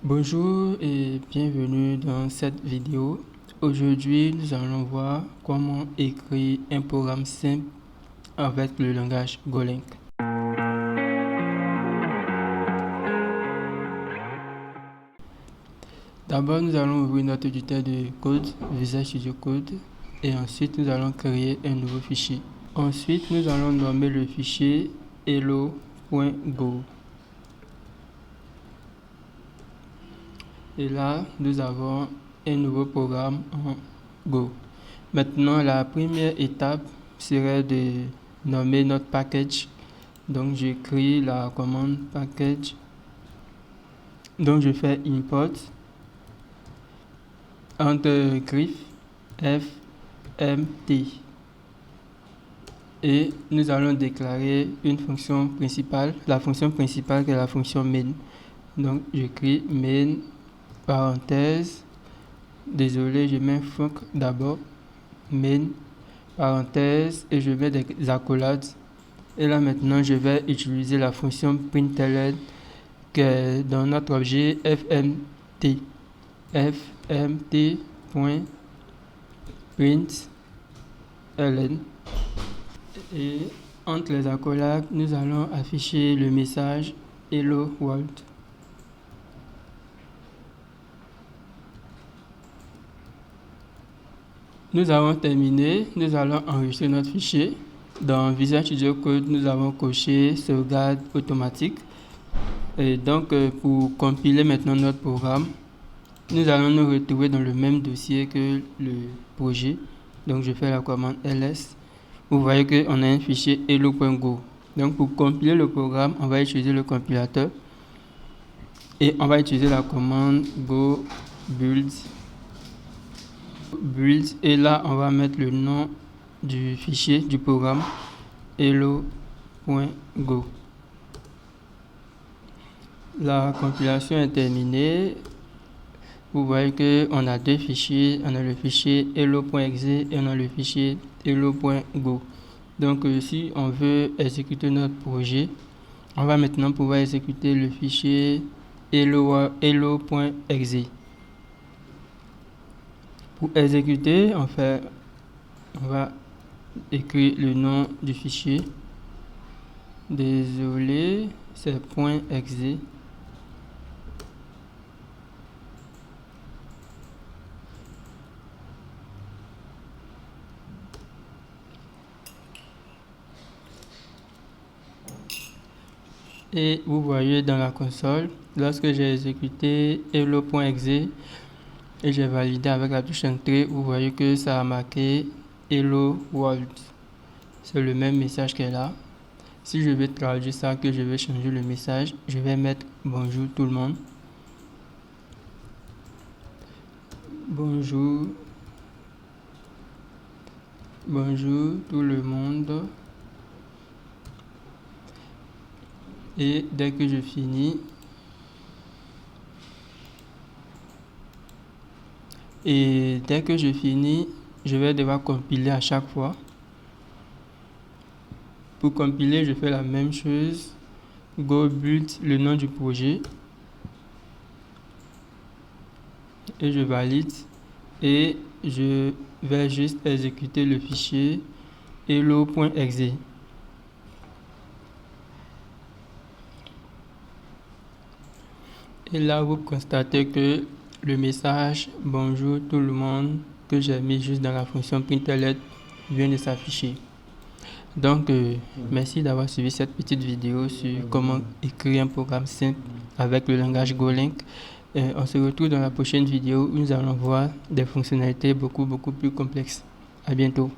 Bonjour et bienvenue dans cette vidéo. Aujourd'hui, nous allons voir comment écrire un programme simple avec le langage Golang. D'abord, nous allons ouvrir notre éditeur de code, Visual Studio Code, et ensuite nous allons créer un nouveau fichier. Ensuite, nous allons nommer le fichier hello.go. Et là, nous avons un nouveau programme en Go. Maintenant, la première étape serait de nommer notre package. Donc, j'écris la commande package. Donc, je fais import entre griffes fmt. Et nous allons déclarer une fonction principale, la fonction principale qui est la fonction main. Donc, j'écris main parenthèse, désolé, je mets func d'abord, main, parenthèse, et je mets des accolades. Et là maintenant, je vais utiliser la fonction println qui est dans notre objet fmt. fmt.println. Et entre les accolades, nous allons afficher le message Hello World. Nous avons terminé, nous allons enregistrer notre fichier. Dans Visual Studio Code, nous avons coché sauvegarde automatique. Et donc, pour compiler maintenant notre programme, nous allons nous retrouver dans le même dossier que le projet. Donc, je fais la commande ls. Vous voyez qu'on a un fichier hello.go. Donc, pour compiler le programme, on va utiliser le compilateur. Et on va utiliser la commande go build. Et là on va mettre le nom du fichier du programme hello.go. La compilation est terminée. Vous voyez que on a deux fichiers, on a le fichier hello.exe et on a le fichier hello.go. Donc si on veut exécuter notre projet, on va maintenant pouvoir exécuter le fichier hello.exe. Pour exécuter, on va écrire le nom du fichier. Désolé, c'est .exe. Et vous voyez dans la console, lorsque j'ai exécuté hello.exe, et j'ai validé avec la touche entrée, vous voyez que ça a marqué Hello World. C'est le même message qui est là. Si je vais traduire ça, que je vais changer le message, je vais mettre bonjour tout le monde. Bonjour tout le monde. Et dès que je finis, je vais devoir compiler à chaque fois. Pour compiler, je fais la même chose. Go build, le nom du projet. Et je valide. Et je vais juste exécuter le fichier hello.exe. Et là, vous constatez que le message bonjour tout le monde que j'ai mis juste dans la fonction println vient de s'afficher. Donc, merci d'avoir suivi cette petite vidéo sur comment écrire un programme simple avec le langage Golang. On se retrouve dans la prochaine vidéo où nous allons voir des fonctionnalités beaucoup plus complexes. À bientôt.